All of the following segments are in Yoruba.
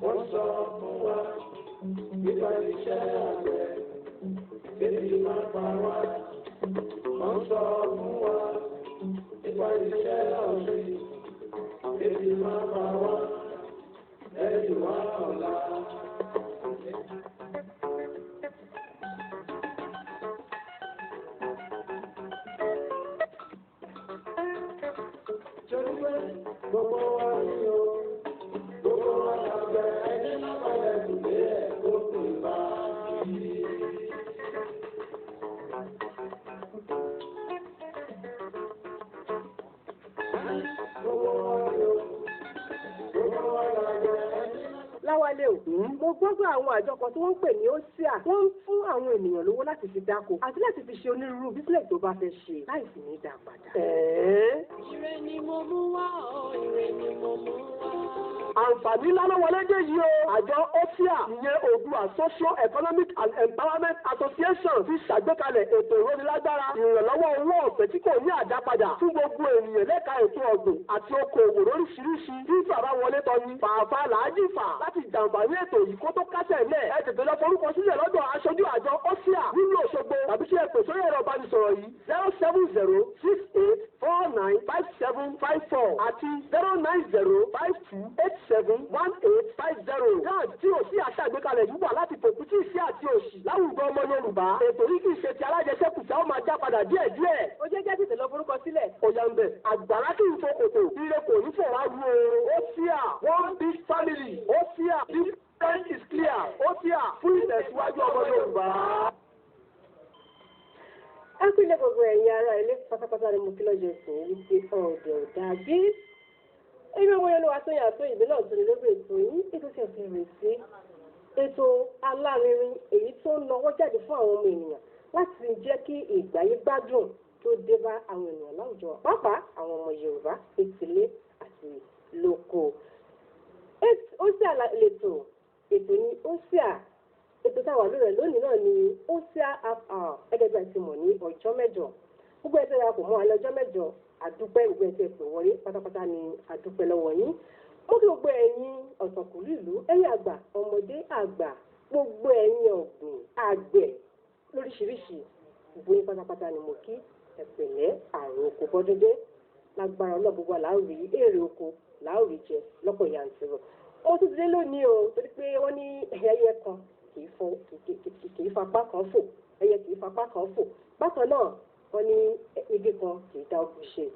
wọ́n sọ fún wa nípa iṣẹ́ àgbẹ̀ bébí máa pa wá. Wọ́n sọ fún wa nípa iṣẹ́ ọ̀sìn bébí máa pa wá. Lẹ́yìn wá ọ̀la. Gbogbo wa ni o, gbogbo wa lábẹ́ ẹni lábẹ́ ìdílé ẹ̀ tó kù bá yí. Gbogbo wa ni o, gbogbo wa lábẹ́ ẹni. Láwálé o, mo gbọ́ pé àwọn àjọ kan tí wọ́n ń pè ní OSIA wọ́n ń fún àwọn ènìyàn lówó láti fi dáko àti láti fi ṣe onírúurú bísíǹnẹ̀sì tó bá fẹ́ ṣe láì sì ní dá padà. Ire ni mo mú wá o, ire ni mo mú wá. Àǹfààní ńlá ló wọlé dé yìí o. Àjọ OSIA ìyẹn Oòduà Social Economic and Empowerment Association ti ṣàgbékalẹ̀ ètò ìrónilágbára ìrànlọ́wọ́ owó ọ̀fẹ́ tí kò ní àdápadà fún gbogbo ènìyàn lẹ́ka ètò ọ̀gbìn àti okòòwò lóríṣiríṣi tí bàbá wọlé tọ́ni fàáfà làájì fà láti jàǹfààní ètò yìí kó tó kásẹ̀ lẹ̀. Ẹ tètè lọ forúkọ sílẹ̀ lọ́dọ̀ aṣojú àjọ OSIA nínú Òṣogbo tàbí ṣe ètò sórí ẹ̀rọ ìbánisọ̀rọ̀ yìí 07068495754 àti 09052871850. Gáàd tí OSIA ṣàgbékalẹ̀ yìí wà láti fòkú tí ìṣẹ́ àti òṣì láwùjọ ọmọ Yorùbá. Ètò yìí kì í ṣe ti alájẹsẹ́kù tí a ó máa já padà díẹ̀díẹ̀. Ó jẹ́ tètè lọ forúkọ sílẹ̀. Òyà ń bẹ̀ àgbàrá kì í fo kòtò. Ire kò ní fọ̀rọ̀ arú o. OSIA one big family. OSIA the trend is clear. OSIA fún ìtẹ̀síwájú ọmọ Yorùbá. Ẹ pínlẹ̀ gbogbo ẹ̀yin ará ilé pátápátá ni mo kí lọ́jọ́ ìsìn wípé ọ̀dẹ̀ ọ̀dà bí. Èmi ọmọ yẹn ló wá sóyún àtó ìbí náà torí lórí ètò yìí ètò tí ẹ fi rè sí. Ètò alárinrin èyí tó ń lọ́wọ́ jáde fún àwọn ọmọ ènìyàn láti jẹ́ kí ìgbáyé gbádùn tó dé bá àwọn ènìyàn láwùjọ pàápàá àwọn ọmọ Yorùbá ètìlé àti lóko. OSIA lètò ètò ní OSIA ètò táwà lórí ẹ̀ lónìí náà ni OSIA half hour ẹgbẹ́ bí a ti mọ̀ ní ọjọ́ mẹ́jọ gbogbo ẹ̀sẹ̀ ya kò mọ́ alẹ́ ọjọ́ mẹ́jọ àdúpẹ́ gbogbo ẹ̀sẹ̀ pè wọlé pátápátá ni àdúpẹ́ lọ́wọ́ yín mo kí gbogbo ẹ̀yin ọ̀sọ̀kùnrin ìlú ẹ̀yin àgbà ọmọdé àgbà gbogbo ẹ̀yin ọ̀gbìn àgbẹ̀ lóríṣiríṣi gbogbo yín pátápátá ni mo kí ẹ̀pẹ̀lẹ́ àrùn oko bọ́dúndé lágbára ọlọ́gbogbo àláwì èrè oko láòrí jẹ lọ́pọ̀ yanturu. Wọ́n tún ti dé lónìí o torí pé wọ́n ní ẹyẹ kan kì í fapá kan fò ẹyẹ kì í fapá kan fò bákan náà wọ́n ní igi kan kì í dá ogun ṣe.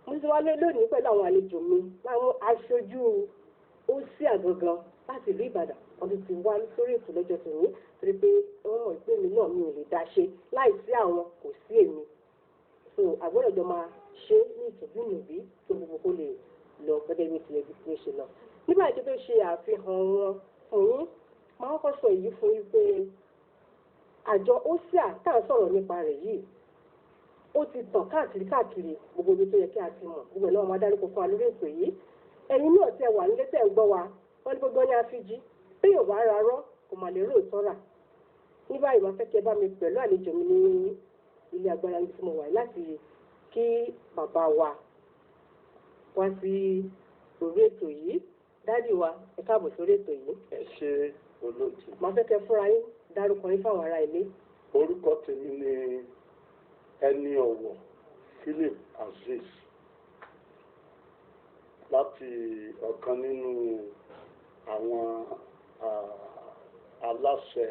Mo ti wá lónìí pẹ̀lú àwọn àlejò mi láwọn aṣojú OSIA gangan láti ìlú Ìbàdàn wọ́n ti wá sórí ètò lọ́jọ́ tòní torí pé wọ́n mọ̀ pé mi náà mi ò lè dá ṣe láì sí àwọn kò sí èmi. So àgbọ̀dọ̀ jọ máa ṣe ní ìtọ́jú nìbí tó gbogbo kó lè lọ gẹ́gẹ́ bí tilẹ̀ bí ó ṣe lọ. Nígbà tí ó ṣe àfihàn wọn fún yín máa kọ́ sọ èyí fún yín pé àjọ OSIA tá à ń sọ̀rọ̀ nípa rẹ̀ yìí ó ti tàn káàkiri gbogbo ibi tó yẹ kí a ti mọ̀ gbogbo ẹ̀ náà máa dárúkọ fún wa lórí ètò yìí. Ẹ̀yin náà tẹ wà nílé tẹ̀ ń gbọ́ wa wọ́n ní gbogbo ní àfíjí bí yóò bá ra rọ́ kò mà lè rò sọ́ra. Ní báyìí máa fẹ́ kí ẹ bá mi pẹ̀lú àlejò mi ní ilé agbára ibi tí mo wà láti kí bàbá wa wá sí orí ètò yìí. Dádì wa ẹ káàbọ̀ sórí ètò yìí. Ẹ ṣe olóòtú. Màá fẹ́ kẹ́ fúnra yín dárúkọ yín fáwọn ará ilé. Orúkọ tèmi ni ẹni ọ̀wọ̀ Philip Azeez láti ọ̀kan nínú àwọn aláṣẹ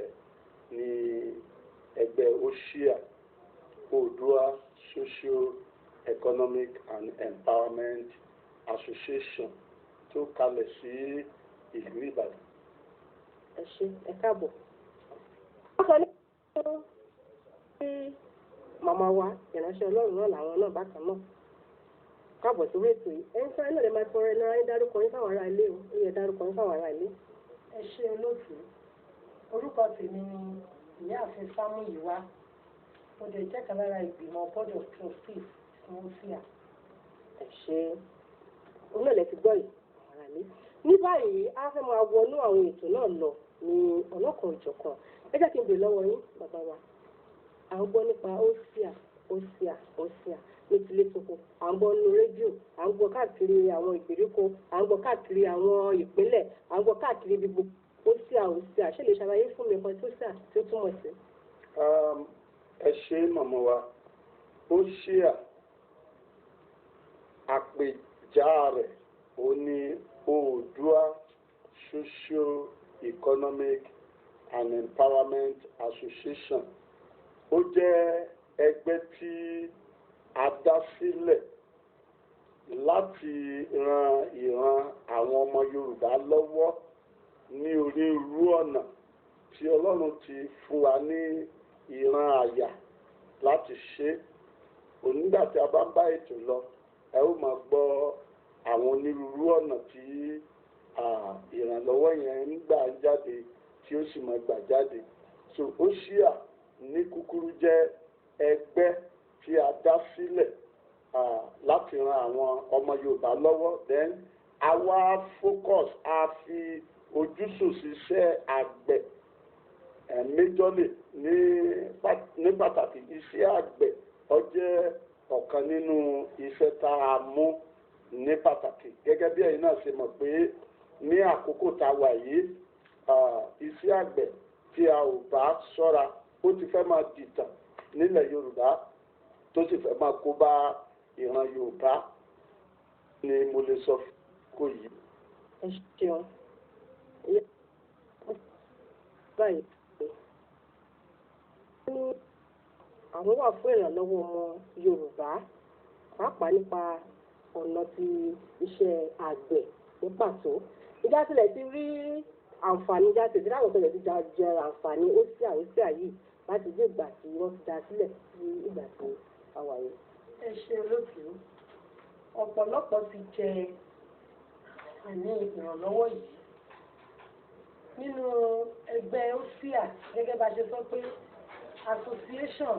ní ẹgbẹ́ OSIA Oòduà Social Economic and Empowerment Association tó kalẹ̀ sí ìlú Ìbàdàn. Ẹ ṣé ẹ káàbọ̀. Bákan náà sí màmá wa ìránṣẹ́ Ọlọ́run náà làwọn náà bákan náà káàbọ̀ sórí ètò yìí. Ẹ̀yin sáré náà lè máa fọrọ ẹnu ara yín dárúkọ yín fáwọn ará ilé o. Ó yẹ dárúkọ yín fáwọn ará ilé. Ẹ ṣé olóòtú. Orúkọ tèmi ni ìyáàfin Fámúyìwá. Mo dẹ̀ jẹ́ kan lára ìgbìmọ̀ Board of Trustees fún OSIA. Ẹ ṣé òun náà lè ti gbọ́ yìí ara mi. Ní báyìí a fẹ́ máa wọnú àwọn ètò náà lọ ní ọlọ́kan ìjọ̀kan. Ẹ jẹ́ kí n bèèrè lọ́wọ́ yín bàbá wa. À ń gbọ́ nípa OSIA ní tilé toko. À ń gbọ́ nínú rédíò, à ń gbọ́ káàkiri àwọn ìgbèríko, à ń gbọ́ káàkiri àwọn ìpínlẹ̀, à ń ń gbọ́ káàkiri bí gbogbo Hosea ṣé lè ṣàlàyé fún mi nǹkan tí Hosea tí ó túmọ̀ sí. Ẹ ṣe màmá wa Hosea àpèjá rẹ̀ ó ní Oòduà Socio-Economic and Empowerment Association. Ó jẹ́ ẹgbẹ́ tí a dá sílẹ̀ láti ran ìran àwọn ọmọ Yorùbá lọ́wọ́ ní onírúurú ọ̀nà tí Ọlọ́run ti fún wa ní ìran àyà láti ṣe. Onígbà tí a bá ń bá ètò lọ ẹ ó máa gbọ́ àwọn onírúurú ọ̀nà tí ìrànlọ́wọ́ yẹn ń gbà jáde tí ó sì máa gbà jáde. So Hosea ní kúkúrú jẹ́ ẹgbẹ́ tí a dá sílẹ̀ láti ran àwọn ọmọ Yorùbá lọ́wọ́. Then àwa focus a fi ojúsùn ṣiṣẹ́ àgbẹ̀ méjọ́lè ní pàtàkì iṣẹ́ àgbẹ̀ ó jẹ́ ọ̀kan nínú iṣẹ́ tá a mú ní pàtàkì gẹ́gẹ́ bí ẹ̀yin náà ṣe mọ̀ pé ní àkókò tá a wà yìí iṣẹ́ àgbẹ̀ tí a ò bá ṣọ́ra ó ti fẹ́ máa dìtàn nílẹ̀ Yorùbá tó sì fẹ́ máa kó bá ìran Yorùbá ni mo lè sọ kó yìí. Ẹ ṣeun báyìí àwọn wà fún ìrànlọ́wọ́ ọmọ Yorùbá pàápàá nípa ọ̀nà ti iṣẹ́ àgbẹ̀ ní pàtó. Ìdásílẹ̀ ti rí àǹfààní jáde tí láwọn ọ̀sẹ̀ ti jẹ àǹfààní Hosea yìí láti dé ìgbà tí wọ́n ti dá sílẹ̀ sí ìgbà tí a wà yìí. Ẹ ṣe olóòtú ọ̀pọ̀lọpọ̀ ti jẹ àní ìrànlọ́wọ́ yìí nínú ẹgbẹ́ Hosea gẹ́gẹ́ bá ṣe sọ pé association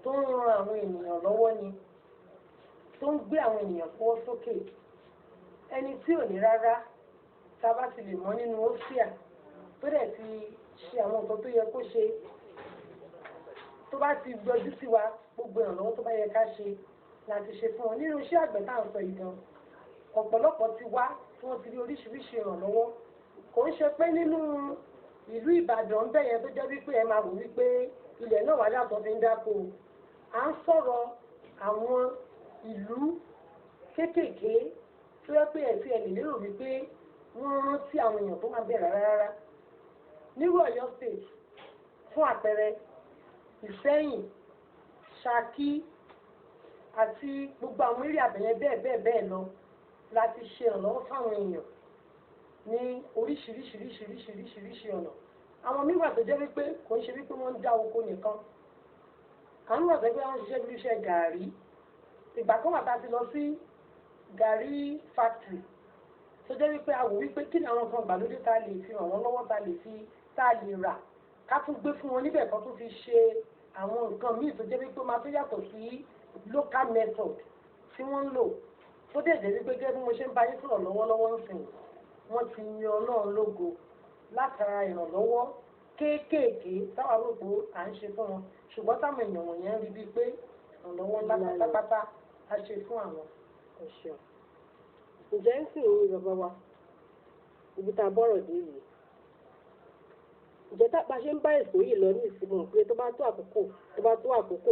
tó ń ran àwọn ènìyàn lọ́wọ́ ni tó ń gbé àwọn ènìyàn fọwọ́ sókè ẹni tí ò ní rárá tá a bá ti lè mọ̀ nínú Hosea tó dẹ̀ ti ṣe àwọn nǹkan tó yẹ kó ṣe tó bá ti gbọjú sí wa gbogbo ìrànlọ́wọ́ tó bá yẹ ká ṣe láti ṣe fún wọn nínú iṣẹ́ àgbẹ̀ tá à ń sọ yìí gan ọ̀pọ̀lọpọ̀ ti wá tí wọ́n ti rí oríṣiríṣi ìrànlọ́wọ́ kò ń ṣe pé nínú ìlú Ìbàdàn bẹ́ẹ̀ yẹn tó jẹ́ wípé ẹ máa wò wípé ilẹ̀ náà wà dàtọ̀ fi ń dáko à ń sọ̀rọ̀ àwọn ìlú kéékèèké tó yẹ pé ẹ̀sìn ẹ̀lì lérò wípé wọ́n rántí àwọn èèyàn tó máa bẹ̀rẹ̀ rárá nírú Ọ̀yọ́ state fún àpẹẹrẹ Ìṣẹ́yìn Ṣakí àti gbogbo àwọn eré àbẹ̀yẹn bẹ́ẹ̀ lọ láti ṣe ìrànlọ́wọ́ fáwọn èèyàn ní oríṣiríṣiríṣiríṣiríṣi ọ̀nà àwọn míì wà tó jẹ́ wípé kò ń ṣe wípé wọ́n ń dá oko nìkan àwọn wà tó jẹ́ pé wọ́n ń ṣiṣẹ́ bí iṣẹ́ gàárì ìgbà kan wà tá a ti lọ sí gàárì factory tó jẹ́ wípé a wò wípé kí ni àwọn nǹkan ìgbàlódé tá a lè fi ràn wọ́n lọ́wọ́ tá a lè rà ká tún gbé fún wọn níbẹ̀ kan tó fi ṣe àwọn nǹkan míì tó jẹ́ wípé máa tó yàtọ̀ sí local method tí wọ́n ń lò tó dẹ̀ jẹ́ wípé gẹ́gẹ́ bí mo ṣe ń bá yín sọ̀rọ̀ lọ́wọ́lọ́wọ́ ń sìn wọ́n ti yan Ọlọ́run lógo látara ìrànlọ́wọ́ kéékèèké táwa rò pé à ń ṣe fún wọn ṣùgbọ́n táwọn èèyàn wọ̀nyẹn rí bíi pé ìrànlọ́wọ́ ńlá pátápátá a ṣe fún àwọn. Ẹ̀ṣọ́ ǹjẹ́ ń sìn ní bàbá wa ibi tá a bọ́rọ̀ dé yìí ǹjẹ́ tá a ṣe ń bá ètò yìí lọ ní ìsinmi pé tó bá tó àkókò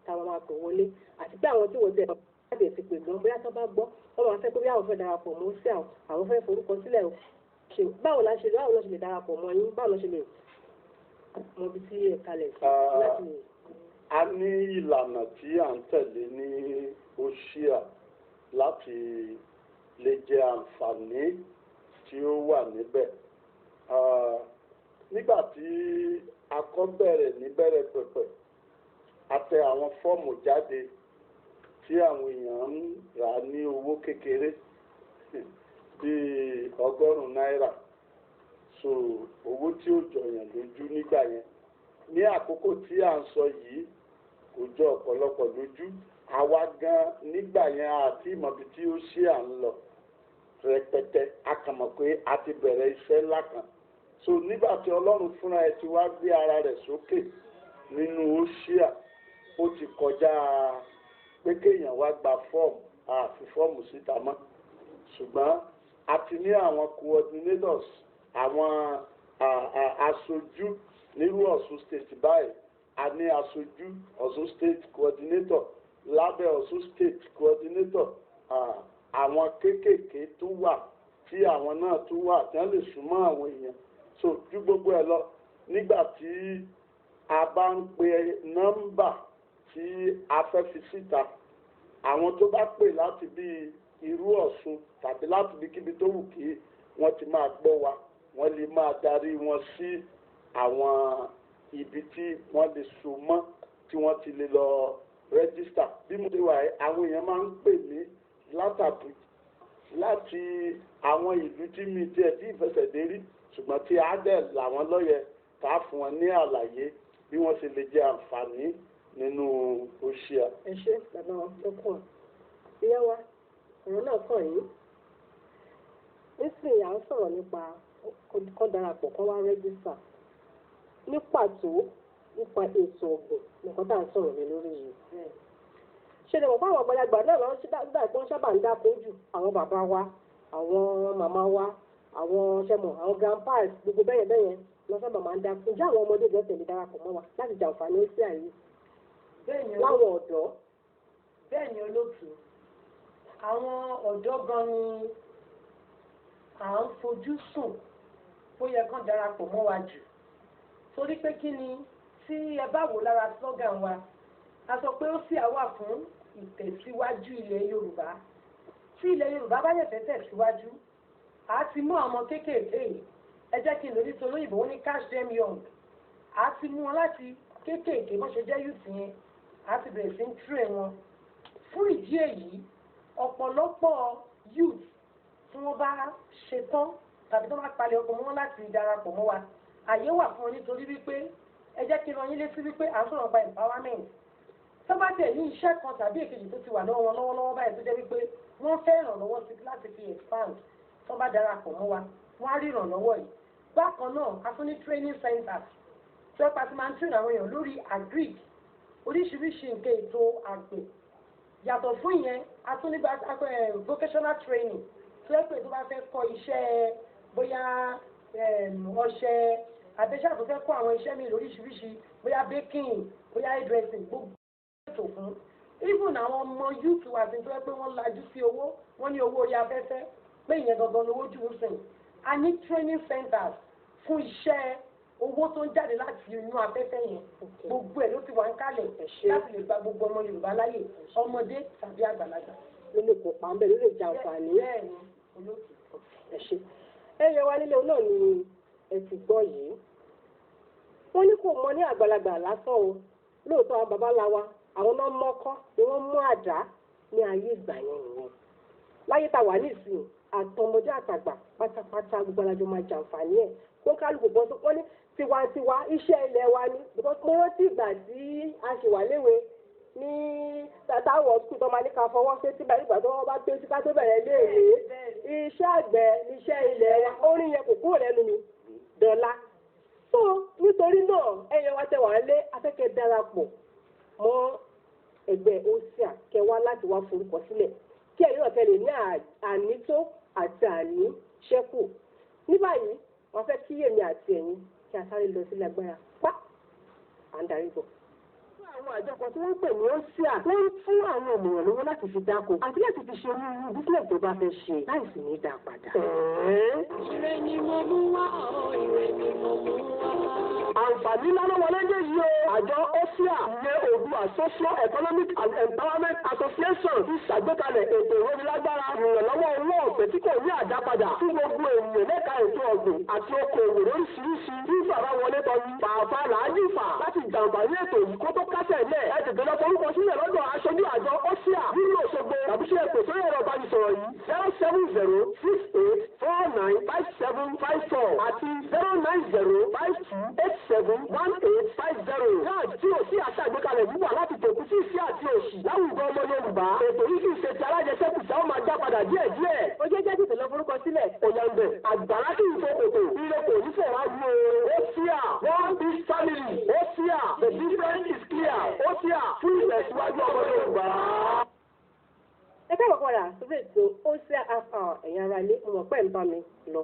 táwọn máa pè wọlé àti pé àwọn tí wọ́n tẹ̀ láti ti pè gan bóyá tó bá gbọ́ wọ́n máa fẹ́ pé bí àwọn fẹ́ darapọ̀ mọ́ sí àwọn fẹ́ forúkọ sílẹ̀ ṣe báwo la ṣe lè darapọ̀ mọ́ yín báwo la ṣe lè mọ ibi tí ẹ kalẹ̀ sí láti lè. A ní ìlànà tí à ń tẹ̀lé ní Hosea láti lè jẹ àǹfààní tí ó wà níbẹ̀. Nígbà tí a kọ́ bẹ̀rẹ̀ níbẹ̀rẹ̀ pẹ̀pẹ̀ a tẹ àwọn fọ́ọ̀mù jáde tí àwọn èèyàn ń rà ní owó kékeré bíi $100 so owó tí ó jọyàn lójú nígbà yẹn ní àkókò tí à ń sọ yìí kò jọ ọ̀pọ̀lọpọ̀ lójú àwa gan nígbà yẹn àti ìmọ̀bí tí ó ṣe à ń lọ rẹpẹtẹ a kàn mọ̀ pé a ti bẹ̀rẹ̀ iṣẹ́ ńlá kan so nígbà tí Ọlọ́run fúnra ẹ̀ ti wá gbé ara rẹ̀ sókè nínú Hosea ó ti kọjá pé kéèyàn wá gba fọ́ọ̀mù àfi fọ́ọ̀mù síta mọ́ ṣùgbọ́n àti ní àwọn coordinators àwọn aṣojú nírú Ọ̀ṣun state báyìí a ní aṣojú Ọ̀ṣun state coordinator lábẹ́ Ọ̀ṣun state coordinator àwọn kéékèèké tó wà tí àwọn náà tó wà tí wọ́n lè súnmọ́ àwọn èèyàn so ju gbogbo ẹ̀ lọ nígbà tí a bá ń pe nọ́mbà tí a fẹ́ fi síta àwọn tó bá pè láti bí irú Ọ̀ṣun tàbí láti bí kíbi tó wù kí wọ́n ti máa gbọ́ wa wọ́n lè máa darí wọn sí àwọn ibi tí wọ́n lè so mọ́ tí wọ́n ti lè lọ rẹ́gísítà bí mo ti wà ẹ́ àwọn èèyàn máa ń pè mí látàbí láti àwọn ìlú tí mi tiẹ̀ tí ìfẹsẹ̀dé rí ṣùgbọ́n tí a dẹ̀ làwọn lọ́yẹ tá a fún wọn ní àlàyé bí wọ́n ṣe lè jẹ àǹfààní nínú òṣìà. ẹ ṣe bàbá wọn tó kàn ìyá wa ọ̀rọ̀ náà kàn yín nísìnyí à ń sọ̀rọ̀ nípa kọ́ darapọ̀ kọ́ wá rẹ́gísítà ní pàtó nípa ètò ọ̀gbìn nǹkan tá à ń sọ̀rọ̀ lé lórí yìí. ṣe lè mọ̀ fún àwọn àgbàlagbà náà lọ́wọ́ sígbà tí wọ́n sábà ń dáko jù àwọn bàbá wa àwọn màmá wa àwọn ṣẹ́mọ̀ àwọn grandpas gbogbo bẹ́yẹn bẹ́yẹn lọ́ sábà máa ń dáko ǹjẹ́ àwọn ọmọdé ìjọ tẹ̀lé darapọ̀ mọ́ wa láti jàǹfààní ó sí àyè láwọn ọ̀dọ́. bẹ́ẹ̀ ni olóòtú àwọn ọ̀dọ́ gan ni à ń fojú sùn ó yẹ kán darapọ̀ mọ́ wa jù torí pé kí ni tí ẹ bá wò lára slogan wa a sọ pé ó sì àwà fún ìtẹ̀síwájú ilẹ̀ Yorùbá tí ilẹ̀ Yorùbá bá yẹ̀ fẹ́ tẹ̀síwájú a ti mú àwọn kéékèèké ẹ jẹ́ kí n lórí torí òyìnbó ní catch them young a ti mú wọn láti kéékèèké bó ṣe jẹ́ youth yẹn a ti bẹ̀rẹ̀ sí ń train wọn fún ìdí èyí ọ̀pọ̀lọpọ̀ youth tí wọ́n bá ṣetán tàbí tó bá palẹ̀ ọkọ̀ mọ́ láti darapọ̀ mọ́ wa àyè wà fún wọn nítorí wípé ẹ jẹ́ kí n rán yín létí wípé à ń sọ̀rọ̀ nípa empowerment tó bá tẹ̀ ní iṣẹ́ kan tàbí èkejì tó ti wà lọ́wọ́ wọn lọ́wọ́lọ́wọ́ báyìí tó jẹ́ wípé wọ́n fẹ́ ìrànlọ́wọ́ sí láti fi expand tó bá darapọ̀ mọ́ wa wọ́n á rí ìrànlọ́wọ́ yìí bákan náà a tún ní training centers tó ẹ pàṣẹ máa ń train àwọn èèyàn lórí agric oríṣiríṣi nǹkan ètò àgbẹ̀ yàtọ̀ fún ìyẹn a tún ní vocational training tó ẹ pé tó bá fẹ́ kọ́ iṣẹ́ bóyá ọṣẹ àtẹ̀ṣà tó fẹ́ kọ́ àwọn iṣẹ́ mi lóríṣiríṣi bóyá baking bóyá hairdressing gbogbo ètò fún even àwọn ọmọ youth wa ti tó yẹ pé wọ́n lajú sí owó wọ́n ní owó orí afẹ́fẹ́ pé ìyẹn gangan lówó jù ú sìn a ní training centers fún iṣẹ́ owó tó ń jáde láti inú afẹ́fẹ́ yẹn gbogbo ẹ̀ ló ti wà ń kalẹ̀ láti lè gba gbogbo ọmọ Yorùbá láyè ọmọdé tàbí àgbàlagbà. ló lè kópa ń bẹ ló lè jẹ àǹfààní. bẹ́ẹ̀ni olóòtú. ẹ ṣe ẹyẹ wa nílé náà ni ẹ ti gbọ́ yìí wọ́n ní kò mọ ní àgbàlagbà lásán o lóòótọ́ àwọn babaláwa àwọn náà mọ́kọ́ ni wọ́n mú àdá ní ayé ìgbà yẹn nìyẹn láyé tá a wà nísìnyí àtọmọdé àtàgbà pátápátá gbogbo alájọ máa jàǹfààní ẹ̀ kó kálukú bọ́ tó wọ́n ní tiwantiwa iṣẹ́ ilẹ̀ wa ni mo rántí ìgbà tí a ṣì wà léwe ní tàtàwọ̀ skul tó máa ní ká fọwọ́ sí tí báyìí ìgbà tó wọ́n bá pé ká tó bẹ̀rẹ̀ léèwé iṣẹ́ àgbẹ̀ iṣẹ́ ilẹ̀ wa orin yẹn kò kúrò lẹ́nu mi dọ̀la so nítorí náà ẹ̀yẹ wa tẹ wà lé afẹ́kẹ́ darapọ̀ mọ́ ẹgbẹ́ OSIA kẹwàá láti wá forúkọ sílẹ̀ kí ẹ̀yin náà tẹ̀lé ní ànító àti àníṣẹ́kù ní báyìí wọ́n fẹ́ kí èmi àti ẹ̀yin kí a sáré lọ sílẹ̀ agbára pa à ń darí bọ̀. Àwọn àjọ kan tí wọ́n pè ní OSIA tó ń fún àwọn ènìyàn lówó láti fi dáko àti láti fi ṣe onírúurú bísíǹnẹ̀ tó bá fẹ́ ṣe láì sì ní dá padà. Ire ni mo mú wá o, ire ni mo mú wá. Àǹfààní ńlá ló wọlé dé yìí o. Àjọ OSIA ní Oòduà Social Economic and Empowerment Association ti ṣàgbékalẹ̀ ètò ìrónilágbára ìrànlọ́wọ́ owó ọ̀fẹ́ tí kò ní àdápadà fún gbogbo ènìyàn lẹ́ka ètò ọ̀gbìn àti okòòwò lóríṣiríṣi tí bàbá wọlé tọ́jú pàápàá làájì fà láti jàǹfààní ètò yìí kó tó kásẹ̀ lẹ̀. Ẹ tètè lọ forúkọ sílẹ̀ lọ́dọ̀ aṣojú àjọ OSIA nínú Òṣogbo tàbí ṣe ètò sórí ẹ̀rọ ìbánisọ̀rọ̀ yìí 07068495754 àti 09052871850. Gáàjì tí OSIA ṣàgbékalẹ̀ yìí wà láti tòkú sí ìṣẹ́ àti òṣì láwùjọ ọmọ Yorùbá. Ètò yìí kì í ṣe ti alájẹsẹ́kù tí a ó máa já padà díẹ̀díẹ̀. Ó jẹ́ jẹ́ tètè lọ forúkọ sílẹ̀. Òyàǹbẹ̀ àgbàrá kì í ṣe kòtò. Ilé kò ní fọ̀rọ̀ wú o. OSIA one big family. OSIA the difference is clear. OSIA fún ìtẹ̀síwájú ọmọ Yorùbá. Ẹ káwọn padà sórí ètò ó sí ẹ̀yin ará ilé mo mọ̀ pé ń bá mi lọ.